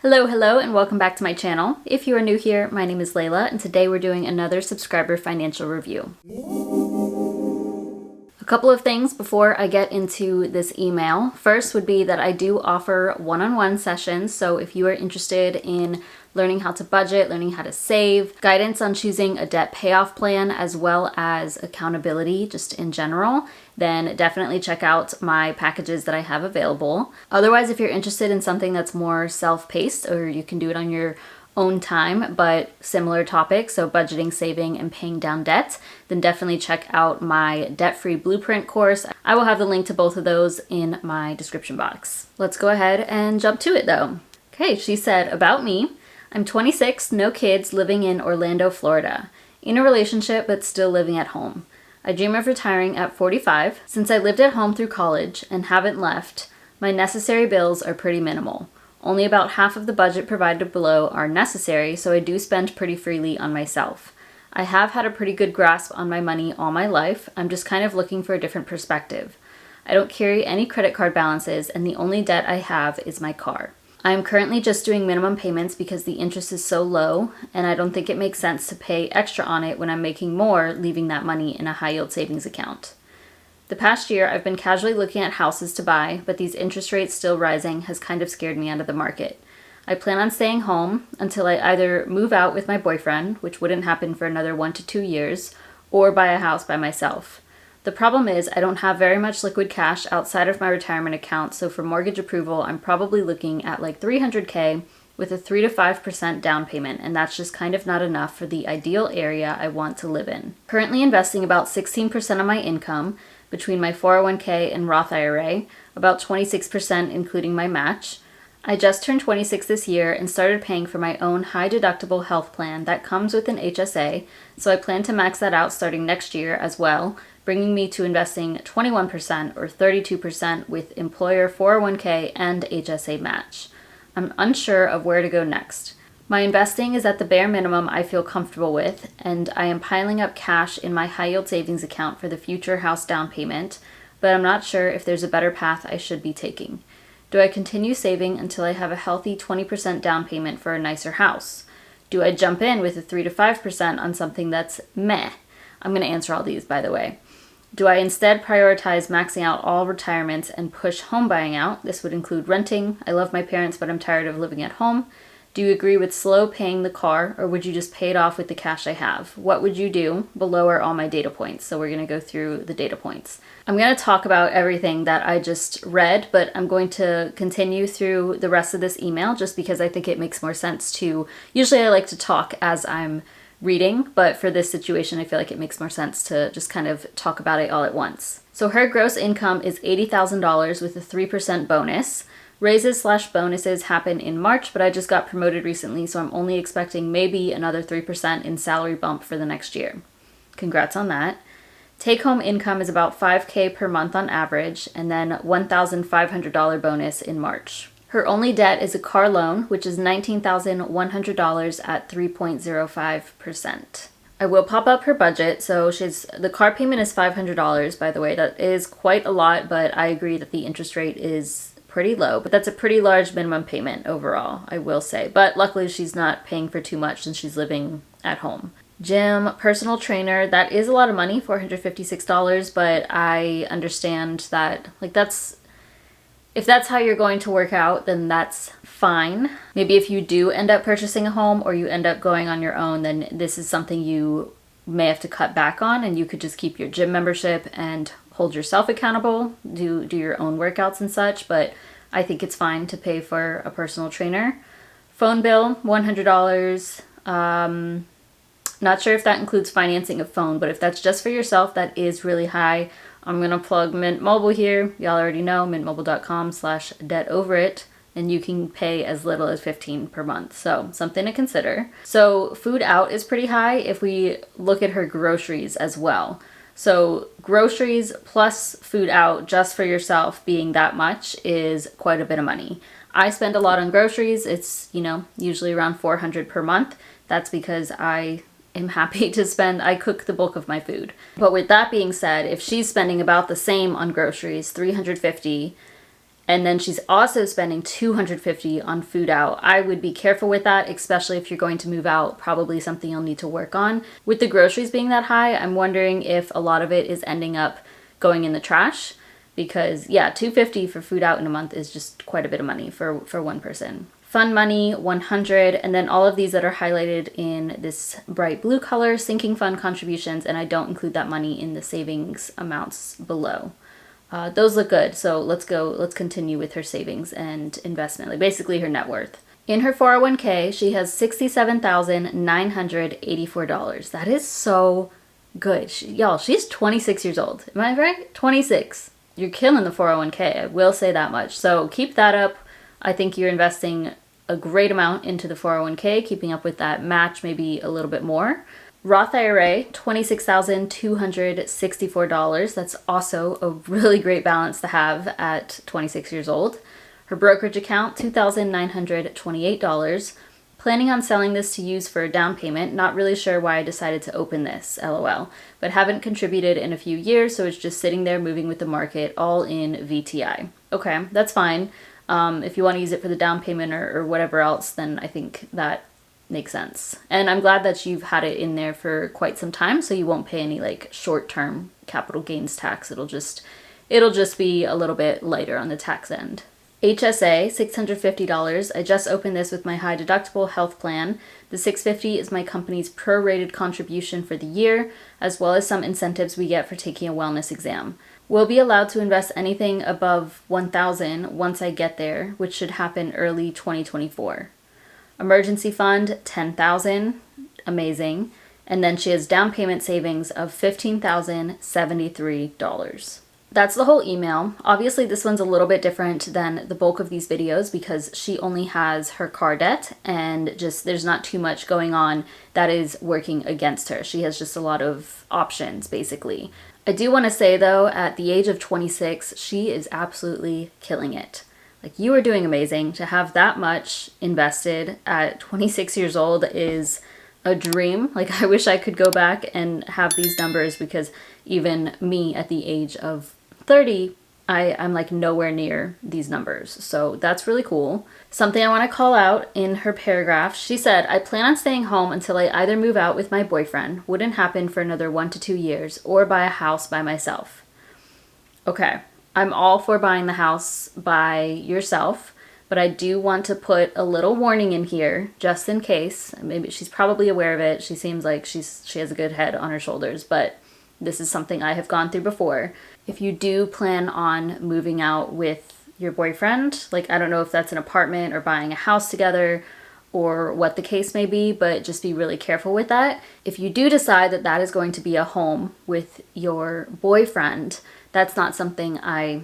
Hello, and welcome back to my channel. If you are new here, my name is Layla, and today we're doing another subscriber financial review. A couple of things before I get into this email. First would be that I do offer one-on-one sessions, so if you are interested in learning how to budget, learning how to save, guidance on choosing a debt payoff plan, as well as accountability just in general, then definitely check out my packages that I have available. Otherwise, if you're interested in something that's more self-paced, or you can do it on your own time, but similar topics, so budgeting, saving, and paying down debt, then definitely check out my debt-free blueprint course. I will have the link to both of those in my description box. Let's go ahead and jump to it though. Okay, she said, about me. I'm 26, no kids, living in Orlando, Florida. In a relationship, but still living at home. I dream of retiring at 45. Since I lived at home through college and haven't left, my necessary bills are pretty minimal. Only about half of the budget provided below are necessary, so I do spend pretty freely on myself. I have had a pretty good grasp on my money all my life. I'm just kind of looking for a different perspective. I don't carry any credit card balances, and the only debt I have is my car. I am currently just doing minimum payments because the interest is so low, and I don't think it makes sense to pay extra on it when I'm making more, leaving that money in a high-yield savings account. The past year, I've been casually looking at houses to buy, but these interest rates still rising has kind of scared me out of the market. I plan on staying home until I either move out with my boyfriend, which wouldn't happen for another 1 to 2 years, or buy a house by myself. The problem is I don't have very much liquid cash outside of my retirement account, so for mortgage approval, I'm probably looking at like $300K with a 3 to 5% down payment, and that's just kind of not enough for the ideal area I want to live in. Currently investing about 16% of my income between my 401k and Roth IRA, about 26% including my match. I just turned 26 this year and started paying for my own high deductible health plan that comes with an HSA, so I plan to max that out starting next year as well, bringing me to investing 21% or 32% with employer 401k and HSA match. I'm unsure of where to go next. My investing is at the bare minimum I feel comfortable with, and I am piling up cash in my high-yield savings account for the future house down payment, but I'm not sure if there's a better path I should be taking. Do I continue saving until I have a healthy 20% down payment for a nicer house? Do I jump in with a 3 to 5% on something that's meh? I'm going to answer all these, by the way. Do I instead prioritize maxing out all retirements and push home buying out? This would include renting. I love my parents, but I'm tired of living at home. Do you agree with slow paying the car, or would you just pay it off with the cash I have? What would you do? Below are all my data points, so we're going to go through the data points. I'm going to talk about everything that I just read, but I'm going to continue through the rest of this email just because I think it makes more sense to... Usually I like to talk as I'm reading, but for this situation I feel like it makes more sense to just kind of talk about it all at once. So her gross income is $80,000 with a 3% bonus. Raises/bonuses happen in March, but I just got promoted recently, so I'm only expecting maybe another 3% in salary bump for the next year. Congrats on that. Take-home income is about $5K per month on average, and then $1,500 bonus in March. Her only debt is a car loan, which is $19,100 at 3.05%. I will pop up her budget. So the car payment is $500, by the way. That is quite a lot, but I agree that the interest rate is pretty low. But that's a pretty large minimum payment overall, I will say. But luckily she's not paying for too much since she's living at home. Gym, personal trainer, that is a lot of money, $456, but I understand that, if that's how you're going to work out, then that's fine. Maybe if you do end up purchasing a home or you end up going on your own, then this is something you may have to cut back on, and you could just keep your gym membership and hold yourself accountable, do your own workouts and such, but I think it's fine to pay for a personal trainer. Phone bill, $100. Not sure if that includes financing a phone, but if that's just for yourself, that is really high. I'm going to plug Mint Mobile here. Y'all already know, mintmobile.com/debtoverit, and you can pay as little as $15 per month. So something to consider. So food out is pretty high if we look at her groceries as well. So groceries plus food out just for yourself being that much is quite a bit of money. I spend a lot on groceries. It's, usually around $400 per month. That's because I am happy to spend, I cook the bulk of my food. But with that being said, if she's spending about the same on groceries, $350, And then she's also spending $250 on food out. I would be careful with that, especially if you're going to move out, probably something you'll need to work on. With the groceries being that high, I'm wondering if a lot of it is ending up going in the trash, because yeah, $250 for food out in a month is just quite a bit of money for one person. Fun money, $100, and then all of these that are highlighted in this bright blue color, sinking fund contributions, and I don't include that money in the savings amounts below. Those look good, so let's continue with her savings and investment, like basically her net worth. In her 401k, she has $67,984. That is so good. Y'all, she's 26 years old. Am I right? 26. You're killing the 401k, I will say that much. So keep that up. I think you're investing a great amount into the 401k, keeping up with that match, maybe a little bit more. Roth IRA, $26,264. That's also a really great balance to have at 26 years old. Her brokerage account, $2,928. Planning on selling this to use for a down payment. Not really sure why I decided to open this, LOL. But haven't contributed in a few years, so it's just sitting there moving with the market, all in VTI. Okay, that's fine. If you want to use it for the down payment or whatever else, then I think that makes sense. And I'm glad that you've had it in there for quite some time, so you won't pay any like short-term capital gains tax. It'll just be a little bit lighter on the tax end. HSA, $650. I just opened this with my high deductible health plan. The $650 is my company's prorated contribution for the year, as well as some incentives we get for taking a wellness exam. We'll be allowed to invest anything above $1,000 once I get there, which should happen early 2024. Emergency fund, $10,000, amazing. And then she has down payment savings of $15,073. That's the whole email. Obviously, this one's a little bit different than the bulk of these videos because she only has her car debt and just there's not too much going on that is working against her. She has just a lot of options, basically. I do want to say, though, at the age of 26, she is absolutely killing it. Like, you are doing amazing. To have that much invested at 26 years old is a dream. Like, I wish I could go back and have these numbers because even me at the age of 30, I'm like nowhere near these numbers. So that's really cool. Something I want to call out in her paragraph, she said, I plan on staying home until I either move out with my boyfriend, wouldn't happen for another 1 to 2 years, or buy a house by myself. Okay. I'm all for buying the house by yourself, but I do want to put a little warning in here just in case. Maybe she's probably aware of it. She seems like she has a good head on her shoulders, but this is something I have gone through before. If you do plan on moving out with your boyfriend, like I don't know if that's an apartment or buying a house together or what the case may be, but just be really careful with that. If you do decide that that is going to be a home with your boyfriend, that's not something I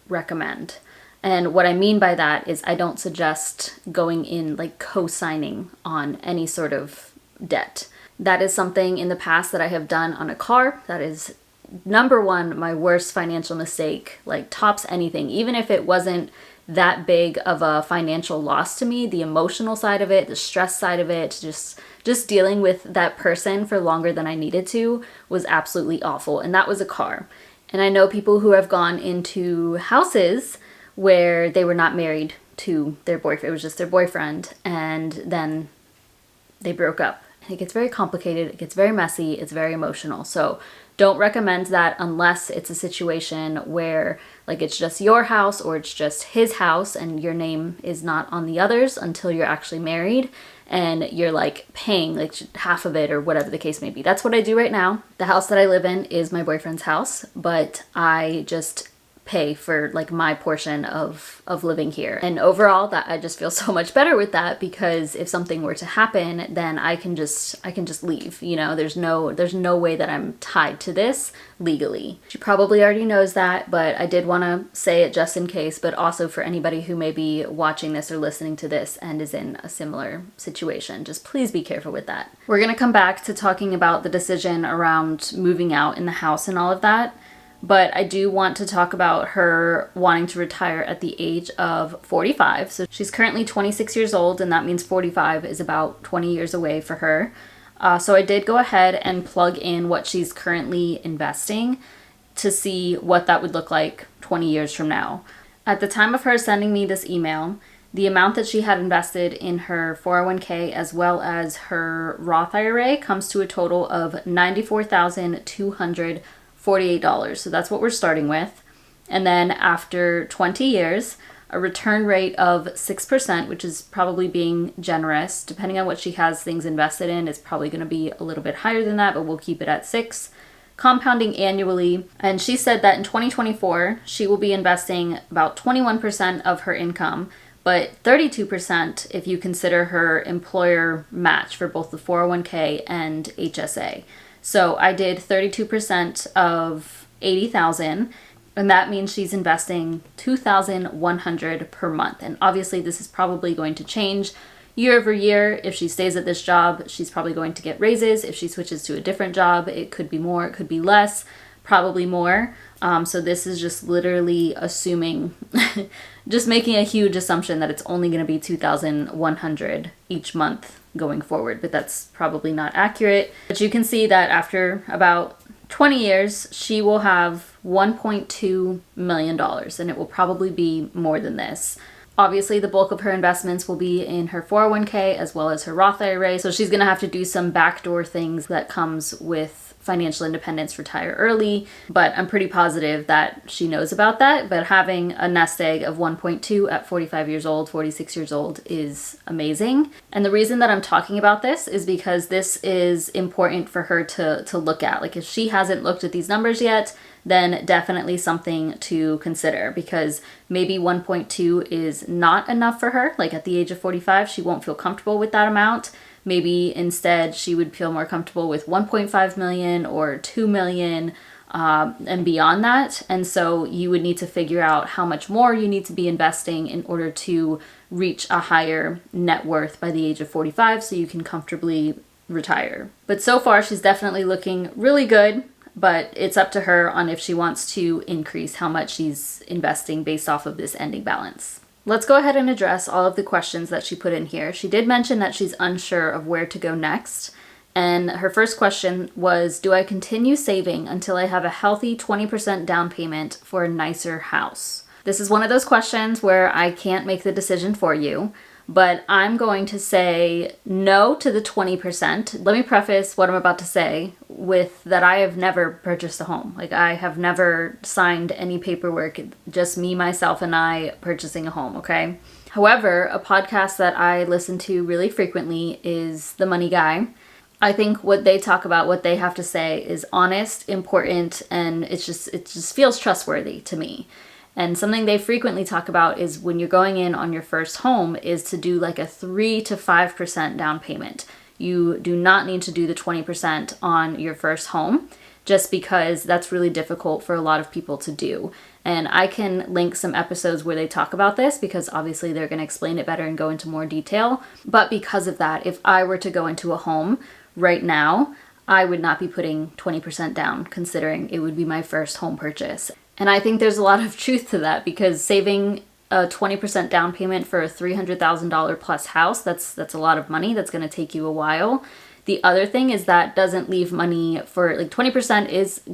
recommend. And what I mean by that is I don't suggest going in like co-signing on any sort of debt. That is something in the past that I have done on a car. That is number one, my worst financial mistake, like tops anything. Even if it wasn't that big of a financial loss to me, the emotional side of it, the stress side of it, just dealing with that person for longer than I needed to was absolutely awful. And that was a car. And I know people who have gone into houses where they were not married to their boyfriend. It was just their boyfriend. And then they broke up. And it gets very complicated. It gets very messy. It's very emotional. So don't recommend that unless it's a situation where like it's just your house or it's just his house and your name is not on the others until you're actually married and you're like paying like half of it or whatever the case may be. That's what I do right now. The house that I live in is my boyfriend's house, but I just pay for like my portion of living here. And overall that I just feel so much better with that because if something were to happen, then I can just leave. You know, there's no way that I'm tied to this legally. She probably already knows that, but I did want to say it just in case, but also for anybody who may be watching this or listening to this and is in a similar situation. Just please be careful with that. We're going to come back to talking about the decision around moving out in the house and all of that. But I do want to talk about her wanting to retire at the age of 45. So she's currently 26 years old, and that means 45 is about 20 years away for her. So I did go ahead and plug in what she's currently investing to see what that would look like 20 years from now. At the time of her sending me this email, the amount that she had invested in her 401k as well as her Roth IRA comes to a total of $94,248. So that's what we're starting with. And then after 20 years, a return rate of 6%, which is probably being generous. Depending on what she has things invested in, it's probably going to be a little bit higher than that, but we'll keep it at 6. Compounding annually. And she said that in 2024, she will be investing about 21% of her income, but 32% if you consider her employer match for both the 401k and HSA. So I did 32% of 80,000, and that means she's investing $2,100 per month. And obviously this is probably going to change year over year. If she stays at this job, she's probably going to get raises. If she switches to a different job, it could be more, it could be less, probably more. So this is just literally assuming, just making a huge assumption that it's only going to be $2,100 each month going forward, but that's probably not accurate. But you can see that after about 20 years, she will have $1.2 million, and it will probably be more than this. Obviously, the bulk of her investments will be in her 401k as well as her Roth IRA, so she's going to have to do some backdoor things that comes with financial independence, retire early, but I'm pretty positive that she knows about that. But having a nest egg of 1.2 at 45 years old, 46 years old is amazing. And the reason that I'm talking about this is because this is important for her to look at. Like if she hasn't looked at these numbers yet, then definitely something to consider, because maybe 1.2 is not enough for her. Like at the age of 45, she won't feel comfortable with that amount. Maybe instead she would feel more comfortable with 1.5 million or 2 million and beyond that. And so you would need to figure out how much more you need to be investing in order to reach a higher net worth by the age of 45 so you can comfortably retire. But so far she's definitely looking really good, but it's up to her on if she wants to increase how much she's investing based off of this ending balance. Let's go ahead and address all of the questions that she put in here. She did mention that she's unsure of where to go next. And her first question was, do I continue saving until I have a healthy 20% down payment for a nicer house? This is one of those questions where I can't make the decision for you, but I'm going to say no to the 20%. Let me preface what I'm about to say with that I have never purchased a home. Like I have never signed any paperwork, just me, myself, and I purchasing a home, okay? However, a podcast that I listen to really frequently is The Money Guy. I think what they talk about, what they have to say is honest, important, and it just feels trustworthy to me. And something they frequently talk about is when you're going in on your first home is to do like a 3 to 5% down payment. You do not need to do the 20% on your first home just because that's really difficult for a lot of people to do. And I can link some episodes where they talk about this because obviously they're going to explain it better and go into more detail. But because of that, if I were to go into a home right now, I would not be putting 20% down considering it would be my first home purchase. And I think there's a lot of truth to that because saving a 20% down payment for a $300,000 plus house, that's a lot of money. That's going to take you a while. The other thing is that doesn't leave money for like 20%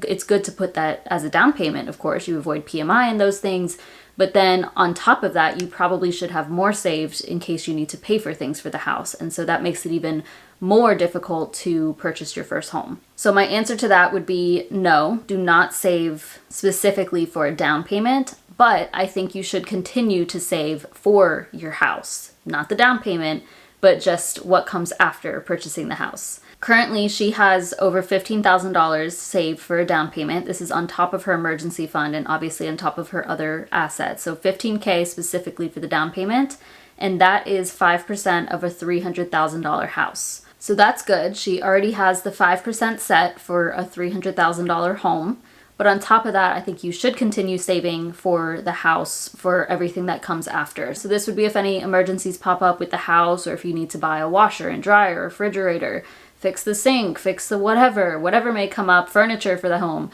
it's good to put that as a down payment. Of course, you avoid PMI and those things. But then on top of that, you probably should have more saved in case you need to pay for things for the house. And so that makes it even more difficult to purchase your first home. So my answer to that would be no, do not save specifically for a down payment, but I think you should continue to save for your house. Not the down payment, but just what comes after purchasing the house. Currently, she has over $15,000 saved for a down payment. This is on top of her emergency fund and obviously on top of her other assets. So $15K specifically for the down payment, and that is 5% of a $300,000 house. So that's good. She already has the 5% set for a $300,000 home. But on top of that, I think you should continue saving for the house for everything that comes after. So this would be if any emergencies pop up with the house, or if you need to buy a washer and dryer, refrigerator, fix the sink, fix the whatever may come up, furniture for the home.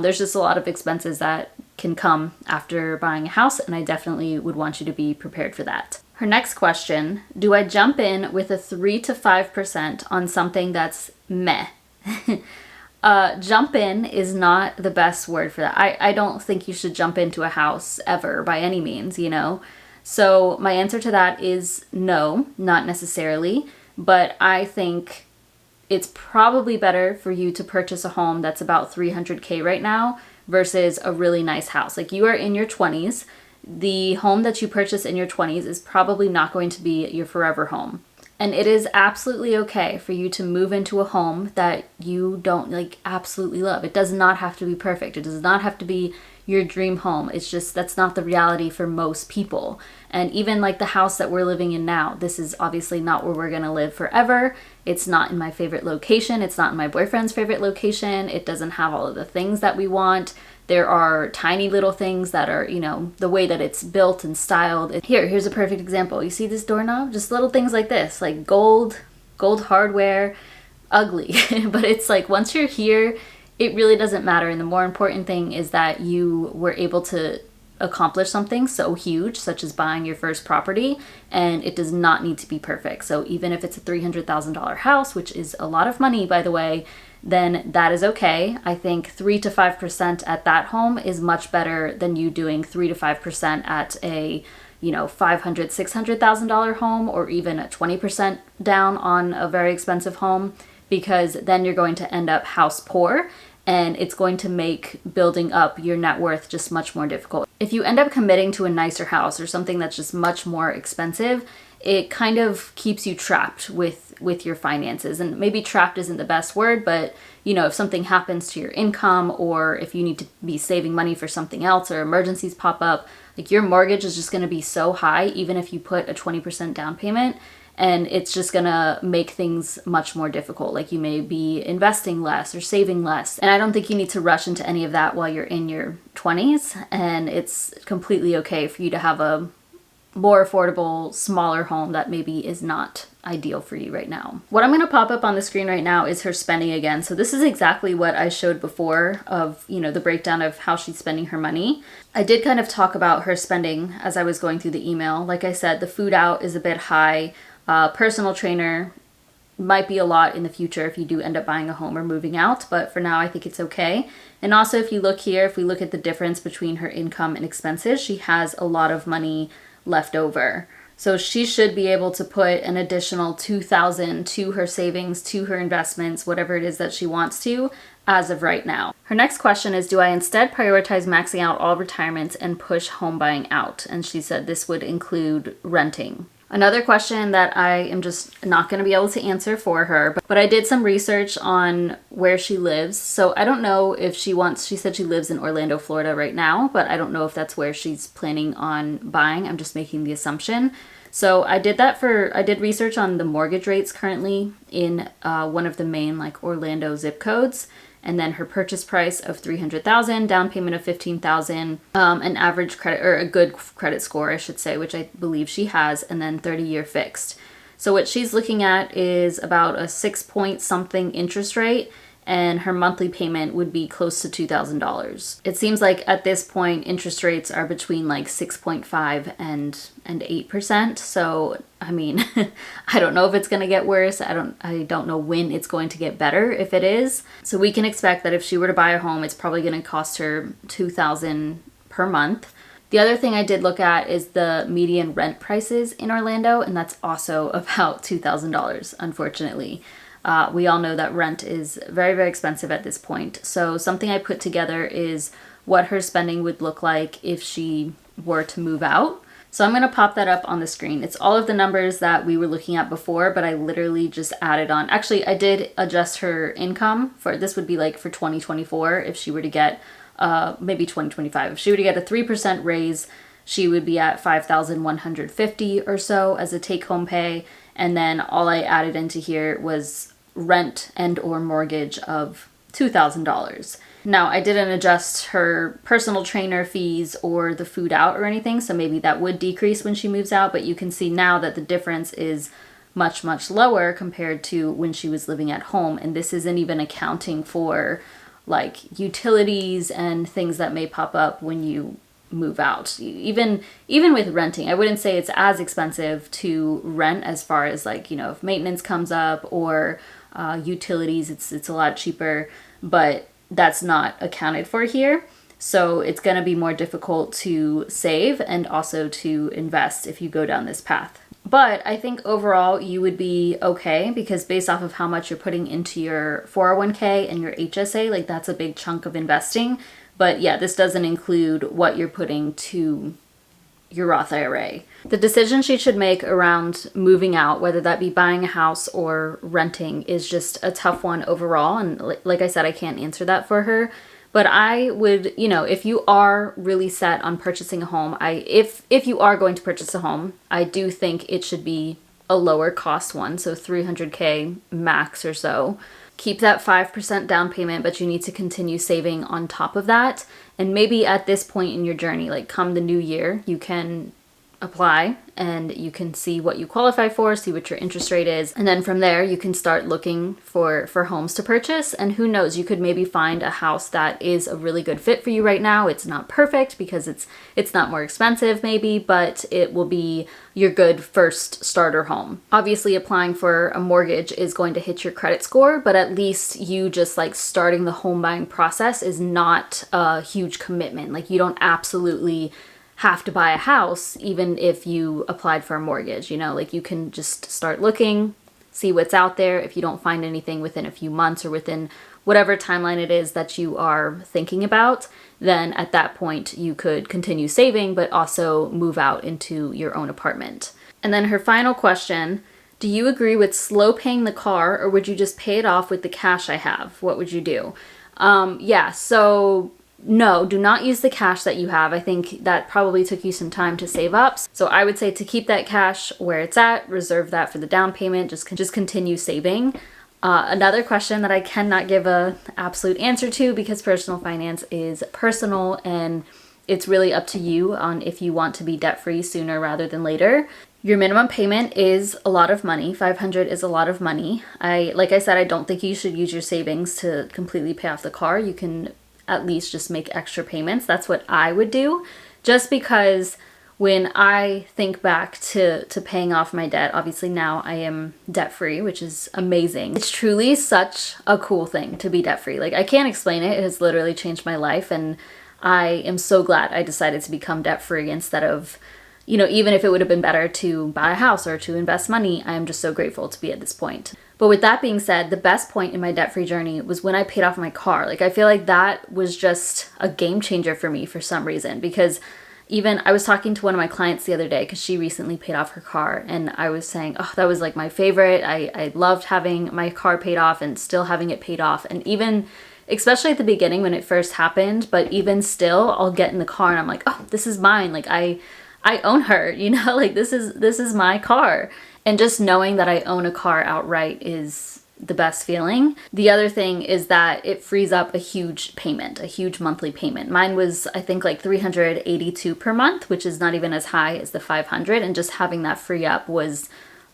There's just a lot of expenses that can come after buying a house, and I definitely would want you to be prepared for that. Her next question, do I jump in with a 3 to 5% on something that's meh? Jump in is not the best word for that. I don't think you should jump into a house ever by any means, you know? So my answer to that is no, not necessarily. But I think it's probably better for you to purchase a home that's about 300K right now versus a really nice house. Like, you are in your 20s. The home that you purchase in your 20s is probably not going to be your forever home. And it is absolutely okay for you to move into a home that you don't like absolutely love. It does not have to be perfect. It does not have to be your dream home. It's just that's not the reality for most people. And even like the house that we're living in now, this is obviously not where we're going to live forever. It's not in my favorite location. It's not in my boyfriend's favorite location. It doesn't have all of the things that we want. There are tiny little things that are, you know, the way that it's built and styled. Here's a perfect example. You see this doorknob? Just little things like this, like gold hardware, ugly. But it's like once you're here, it really doesn't matter. And the more important thing is that you were able to accomplish something so huge, such as buying your first property, and it does not need to be perfect. So even if it's a $300,000 house, which is a lot of money, by the way, then that is okay. I think 3 to 5% at that home is much better than you doing 3 to 5% at a, you know, $500,000, $600,000 home, or even a 20% down on a very expensive home, because then you're going to end up house poor, and it's going to make building up your net worth just much more difficult. If you end up committing to a nicer house or something that's just much more expensive, it kind of keeps you trapped with your finances. And maybe trapped isn't the best word, but you know, if something happens to your income, or if you need to be saving money for something else, or emergencies pop up, like your mortgage is just going to be so high, even if you put a 20% down payment, and it's just gonna make things much more difficult. Like, you may be investing less or saving less. And I don't think you need to rush into any of that while you're in your 20s. And it's completely okay for you to have a more affordable, smaller home that maybe is not ideal for you right now. What I'm gonna pop up on the screen right now is her spending again. So this is exactly what I showed before of, you know, the breakdown of how she's spending her money. I did kind of talk about her spending as I was going through the email. Like I said, the food out is a bit high. Personal trainer might be a lot in the future if you do end up buying a home or moving out, but for now I think it's okay. And also, if you look here, if we look at the difference between her income and expenses, she has a lot of money left over. So she should be able to put an additional $2,000 to her savings, to her investments, whatever it is that she wants to, as of right now. Her next question is, do I instead prioritize maxing out all retirements and push home buying out? And she said this would include renting. Another question that I am just not going to be able to answer for her, but I did some research on where she lives. So I don't know if she said she lives in Orlando, Florida right now, but I don't know if that's where she's planning on buying. I'm just making the assumption. So I did research on the mortgage rates currently in one of the main like Orlando zip codes. And then her purchase price of $300,000, down payment of $15,000, an average credit, or a good credit score, I should say, which I believe she has, and then 30-year fixed. So what she's looking at is about a 6 point something interest rate, and her monthly payment would be close to $2,000. It seems like at this point, interest rates are between like 6.5 and 8%. So, I mean, I don't know if it's going to get worse. I don't know when it's going to get better, if it is. So we can expect that if she were to buy a home, it's probably going to cost her $2,000 per month. The other thing I did look at is the median rent prices in Orlando, and that's also about $2,000, unfortunately. We all know that rent is very, very expensive at this point. So something I put together is what her spending would look like if she were to move out. So I'm going to pop that up on the screen. It's all of the numbers that we were looking at before, but I literally just added on. Actually, I did adjust her income for, this would be like for 2024, if she were to get, maybe 2025. If she were to get a 3% raise, she would be at $5,150 or so as a take-home pay. And then all I added into here was rent and or mortgage of $2,000. Now, I didn't adjust her personal trainer fees or the food out or anything, so maybe that would decrease when she moves out, but you can see now that the difference is much, much lower compared to when she was living at home. And this isn't even accounting for like utilities and things that may pop up when you move out. Even with renting, I wouldn't say it's as expensive to rent as far as like, you know, if maintenance comes up or utilities, it's a lot cheaper. but that's not accounted for here. So it's going to be more difficult to save and also to invest if you go down this path. But I think overall you would be okay, because based off of how much you're putting into your 401k and your HSA, like that's a big chunk of investing. But yeah, this doesn't include what you're putting to your Roth IRA. The decision she should make around moving out, whether that be buying a house or renting, is just a tough one overall. And like I said, I can't answer that for her. But I would, if you are really set on purchasing a home, if you are going to purchase a home, I do think it should be a lower cost one, so 300K max or so. Keep that 5% down payment, but you need to continue saving on top of that. And maybe at this point in your journey, like come the new year, you can apply and you can see what you qualify for, see what your interest rate is. And then from there, you can start looking for homes to purchase. And who knows, you could maybe find a house that is a really good fit for you right now. It's not perfect because it's not more expensive maybe, but it will be your good first starter home. Obviously, applying for a mortgage is going to hit your credit score, but at least you just like starting the home buying process is not a huge commitment. Like you don't absolutely have to buy a house even if you applied for a mortgage, like you can just start looking, see what's out there. If you don't find anything within a few months or within whatever timeline it is that you are thinking about, then at that point you could continue saving, but also move out into your own apartment. And then her final question, do you agree with slow paying the car, or would you just pay it off with the cash I have? What would you do? So no, do not use the cash that you have. I think that probably took you some time to save up. So I would say to keep that cash where it's at, reserve that for the down payment, just continue saving. Another question that I cannot give a absolute answer to, because personal finance is personal and it's really up to you on if you want to be debt-free sooner rather than later. Your minimum payment is a lot of money. $500 is a lot of money. Like I said, I don't think you should use your savings to completely pay off the car. You can at least just make extra payments. That's what I would do, just because when I think back to paying off my debt, obviously now I am debt-free, which is amazing. It's truly such a cool thing to be debt-free. Like I can't explain it. It has literally changed my life, and I am so glad I decided to become debt-free instead of, even if it would have been better to buy a house or to invest money. I am just so grateful to be at this point. But with that being said, the best point in my debt-free journey was when I paid off my car. Like I feel like that was just a game changer for me for some reason, because even I was talking to one of my clients the other day because she recently paid off her car, and I was saying, oh, that was like my favorite. I loved having my car paid off and still having it paid off. And even, especially at the beginning when it first happened, but even still, I'll get in the car and I'm like, oh, this is mine. Like I own her, like this is my car. And just knowing that I own a car outright is the best feeling. The other thing is that it frees up a huge payment, a huge monthly payment. Mine was, I think, like $382 per month, which is not even as high as the $500. And just having that free up was,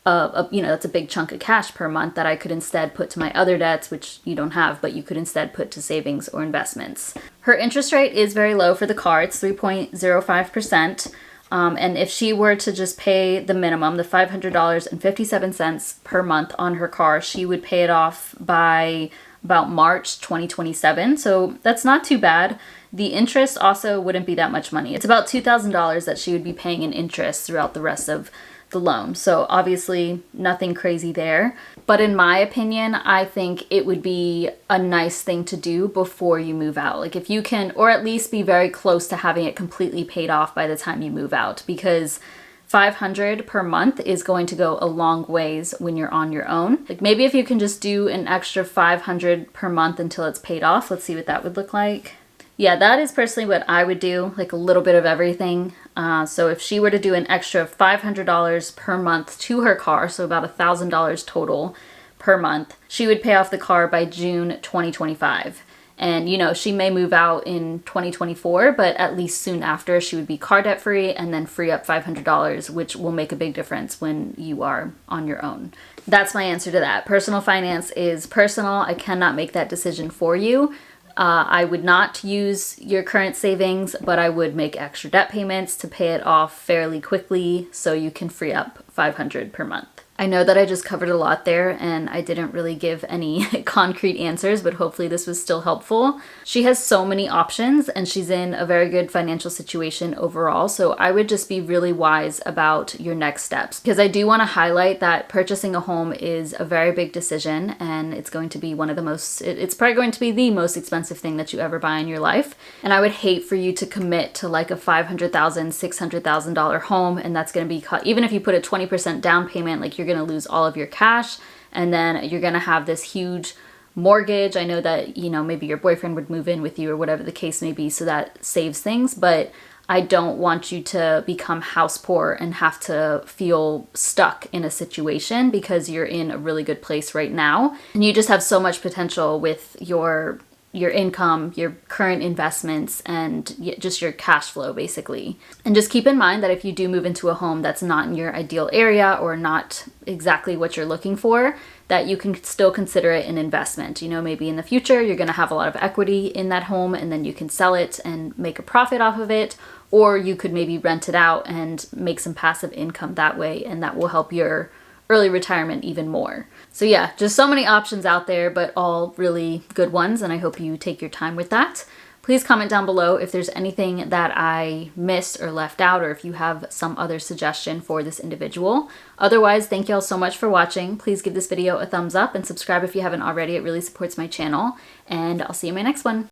that's a big chunk of cash per month that I could instead put to my other debts, which you don't have, but you could instead put to savings or investments. Her interest rate is very low for the car. It's 3.05%. And if she were to just pay the minimum, the $500.57 per month on her car, she would pay it off by about March 2027. So that's not too bad. The interest also wouldn't be that much money. It's about $2,000 that she would be paying in interest throughout the rest of the loan. So obviously nothing crazy there. But in my opinion, I think it would be a nice thing to do before you move out. Like if you can, or at least be very close to having it completely paid off by the time you move out, because $500 per month is going to go a long ways when you're on your own. Like maybe if you can just do an extra $500 per month until it's paid off. Let's see what that would look like. Yeah, that is personally what I would do, like a little bit of everything. So if she were to do an extra $500 per month to her car, so about $1,000 total per month, she would pay off the car by June 2025. And, she may move out in 2024, but at least soon after she would be car debt free and then free up $500, which will make a big difference when you are on your own. That's my answer to that. Personal finance is personal. I cannot make that decision for you. I would not use your current savings, but I would make extra debt payments to pay it off fairly quickly so you can free up $500 per month. I know that I just covered a lot there and I didn't really give any concrete answers, but hopefully this was still helpful. She has so many options and she's in a very good financial situation overall. So I would just be really wise about your next steps, because I do want to highlight that purchasing a home is a very big decision and it's going to be one of the most, it's probably going to be the most expensive thing that you ever buy in your life. And I would hate for you to commit to like a $500,000, $600,000 home, and that's going to be, even if you put a 20% down payment, like you're going to lose all of your cash and then you're going to have this huge mortgage. I know that, you know, maybe your boyfriend would move in with you or whatever the case may be, so that saves things, but I don't want you to become house poor and have to feel stuck in a situation because you're in a really good place right now and you just have so much potential with your income, your current investments, and just your cash flow basically. And just keep in mind that if you do move into a home that's not in your ideal area or not exactly what you're looking for, that you can still consider it an investment. You know, maybe in the future you're going to have a lot of equity in that home and then you can sell it and make a profit off of it, or you could maybe rent it out and make some passive income that way, and that will help your early retirement even more. So yeah, just so many options out there, but all really good ones, and I hope you take your time with that. Please comment down below if there's anything that I missed or left out, or if you have some other suggestion for this individual. Otherwise, thank you all so much for watching. Please give this video a thumbs up and subscribe if you haven't already. It really supports my channel, and I'll see you in my next one.